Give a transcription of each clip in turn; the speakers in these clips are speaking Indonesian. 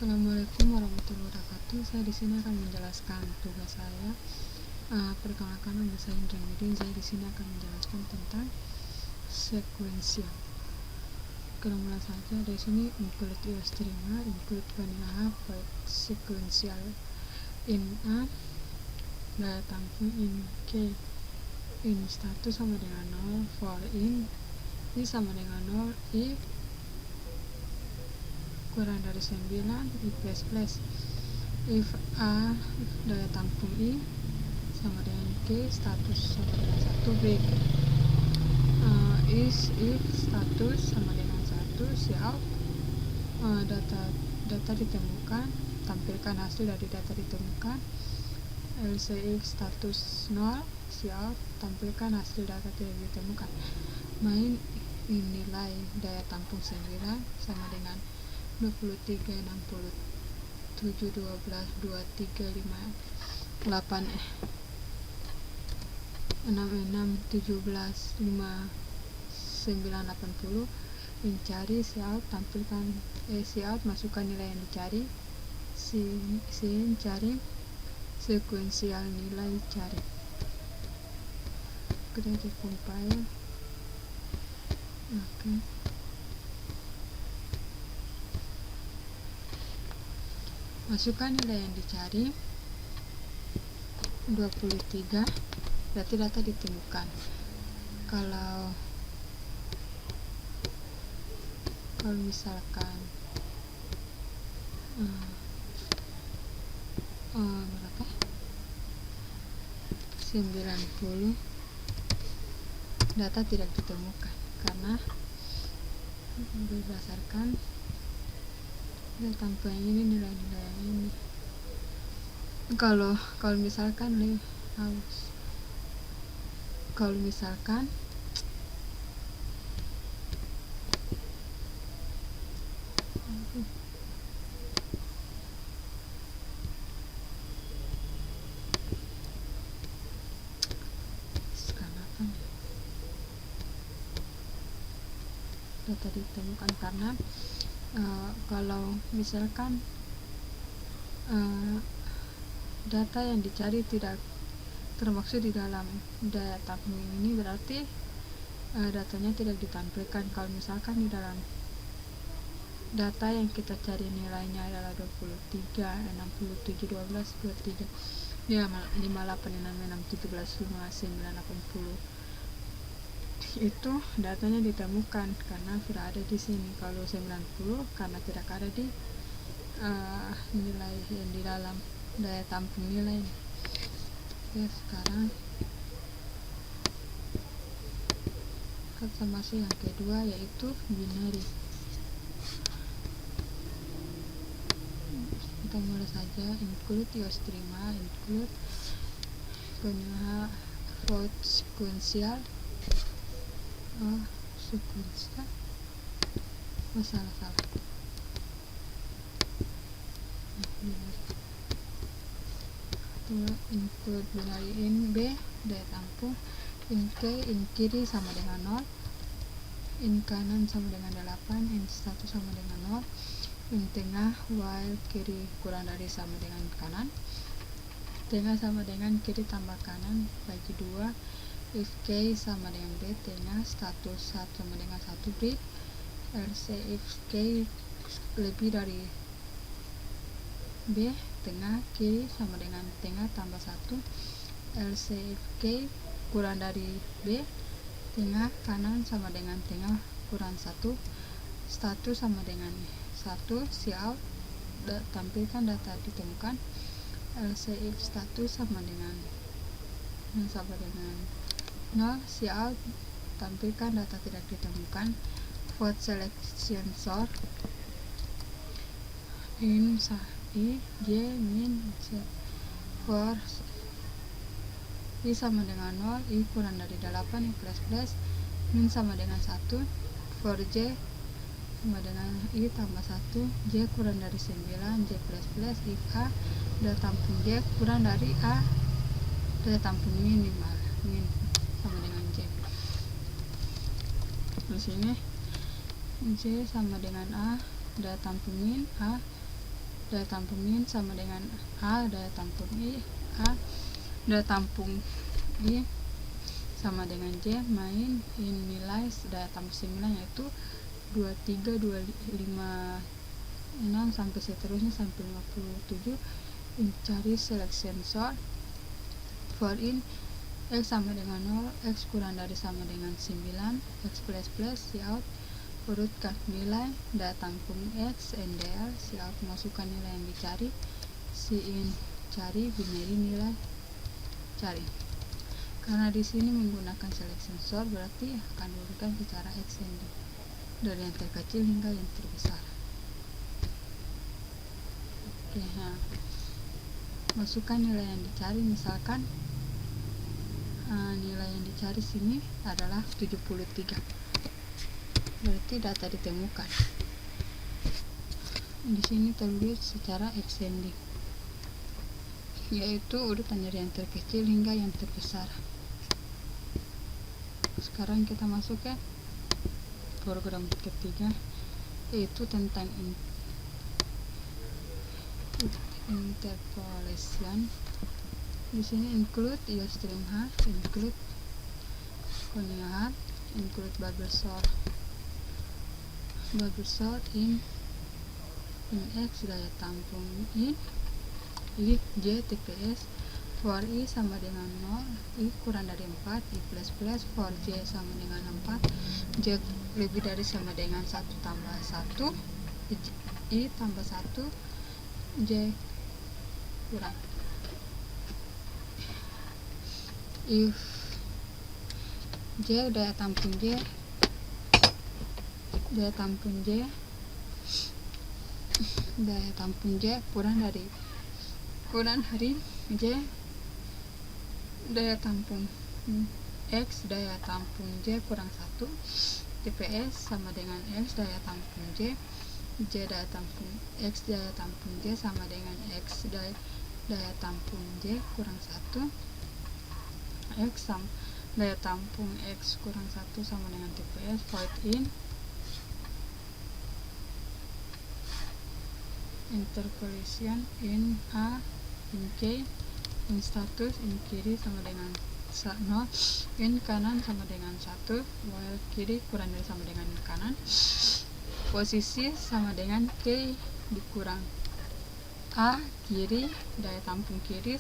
Assalamualaikum warahmatullahi wabarakatuh. Saya di sini akan menjelaskan tugas saya. Perkenalkan, nama saya Indra. Saya di sini akan menjelaskan tentang sekuensial. Kita mulai saja. Dari sini include streamer, include vanilla, sekuensial in A, daya tampung in K, in status sama dengan 0, for in I sama dengan 0, if kurang dari 9, I plus plus. If A daya tampung I sama dengan K, status sama dengan 1, break. If status sama dengan 1, siap. Data ditemukan, tampilkan hasil dari data ditemukan. Else if status 0, siap, tampilkan hasil data tidak ditemukan. Main nilai daya tampung 9 sama dengan 23, 60, 7, 12, 2, 3, 5, 8, 6, 6, 17, 5, 9, 80. Mencari siap, tampilkan siap, masukkan nilai yang dicari. Sin cari, sekuensial nilai cari. Kita compile. Oke. Masukkan nilai yang dicari 23, berarti data ditemukan. Kalau misalkan berapa? 90, data tidak ditemukan karena berdasarkan daya tampung ini, nilai-nilai yang ini. Kalau misalkan data ditemukan karena kalau misalkan data yang dicari tidak termaksud di dalam daya tampung ini, berarti datanya tidak ditampilkan. Kalau misalkan di dalam data yang kita cari nilainya adalah 23, 67, 12, 23, 58, 66, 17, 5, 9, 80, itu datanya ditemukan karena sudah ada di sini. Kalau 90 karena tidak ada di nilai yang di dalam daya tampung nilai. Oke, sekarang kita masuk yang kedua, yaitu binary. Kita mulai saja. Include streamer, include vote sequential. Salah. Include binary in B, daya tampung, in K, in kiri sama dengan 0, in kanan sama dengan 8, in status sama dengan 0, in tengah, while kiri kurang dari sama dengan kanan, tengah sama dengan kiri tambah kanan bagi 2, if K sama dengan B, tengah, status 1 sama dengan 1, break. Else if K lebih dari B, tengah, kiri sama dengan tengah tambah 1. Else if K kurang dari B, tengah, kanan sama dengan tengah kurang 1, status sama dengan 1, siap, tampilkan data ditemukan. Else if status sama dengan 0, siap, tampilkan data tidak ditemukan. Vote selection sort in I, J, min, for I sama dengan 0, I kurang dari 8, I plus plus, min sama dengan 1, for J sama dengan I tambah 1, J kurang dari 9, J plus plus, if A daya tampung J kurang dari A daya tampung minimal, min sama dengan J. Di sini J sama dengan A, daya tampung min A daya tampung in sama dengan A daya tampung I, A daya tampung I sama dengan J main in nilai daya tampung 9 yaitu 23, 25, 6 sampai seterusnya sampai 57. Cari selection sort for in X sama dengan 0, X kurang dari sama dengan 9, X plus plus, Cout urutkan nilai daya tampung X, NDL, Cout masukkan nilai yang dicari, in cari, binary nilai cari. Karena di sini menggunakan selection sort berarti akan diurutkan secara ascending dari yang terkecil hingga yang terbesar. Oke, nah masukkan nilai yang dicari, misalkan nilai yang dicari sini adalah 73, berarti data ditemukan. Di sini tertulis secara ascending, yaitu urutan dari yang terkecil hingga yang terbesar. Sekarang kita masuk ke program ketiga, yaitu tentang interpolation. Di sini include iostream H, include Konya H, include bubble sort in X daya tampung I J TPS for I sama dengan 0, I kurang dari 4, I plus plus, for J sama dengan 4, J lebih dari sama dengan 1 tambah 1, I tambah 1, J kurang. If J daya tampung J kurang dari J daya tampung X daya tampung J kurang 1, TPS sama dengan X daya tampung J daya tampung X daya tampung J sama dengan X daya tampung J kurang 1, X sama daya tampung X kurang 1 sama dengan TPS. Void in interpolation in A, in K, in status, in kiri sama dengan 0, in kanan sama dengan 1, while kiri kurang dari sama dengan kanan, posisi sama dengan K dikurang A kiri daya tampung kiri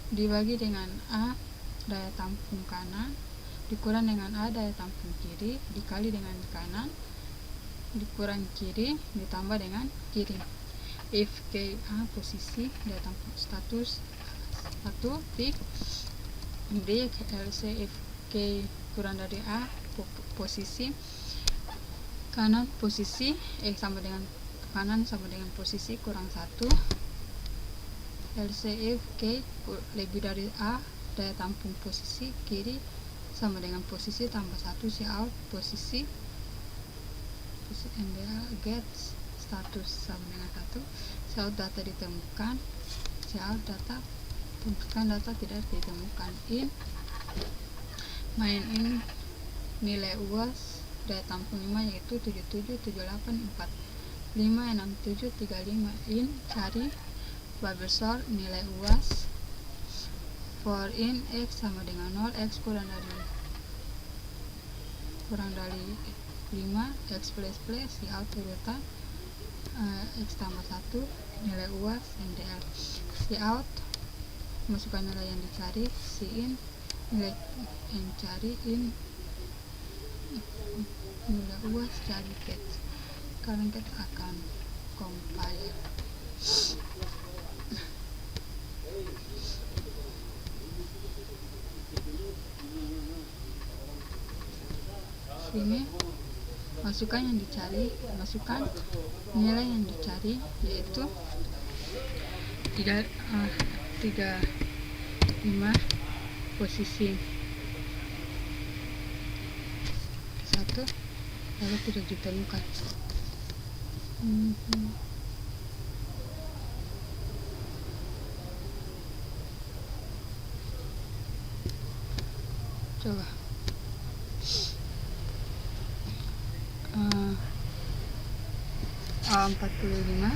dibagi dengan A daya tampung kanan dikurang dengan A daya tampung kiri dikali dengan kanan dikurang kiri ditambah dengan kiri. If K A posisi daya tampung status 1 tik break LC if K kurang dari A posisi kanan posisi sama dengan kanan sama dengan posisi kurang 1, LC if K lebih dari A daya tampung posisi kiri sama dengan posisi tambah 1, Cout posisi NDL get status sama dengan 1, Cout data ditemukan, Cout data tentukan data tidak ditemukan, in main in nilai UAS daya tampung 5 yaitu 77, 78, 45, 67, 35, in cari bubble sort nilai UAS for in X sama dengan 0, X kurang dari 5, X plus plus, Cout urutan X tambah 1 nilai UAS NDL, Cout masukkan nilai yang dicari, in nilai yang cari, in nilai UAS cari get. Sekarang kita akan compile. Sini masukkan yang dicari, masukkan nilai yang dicari yaitu 35 posisi 1 lalu tidak ditemukan. Coba 45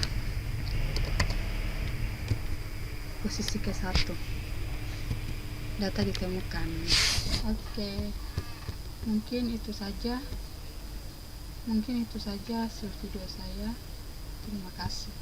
posisi ke-1 data ditemukan. Oke, mungkin itu saja hasil video saya. Terima kasih.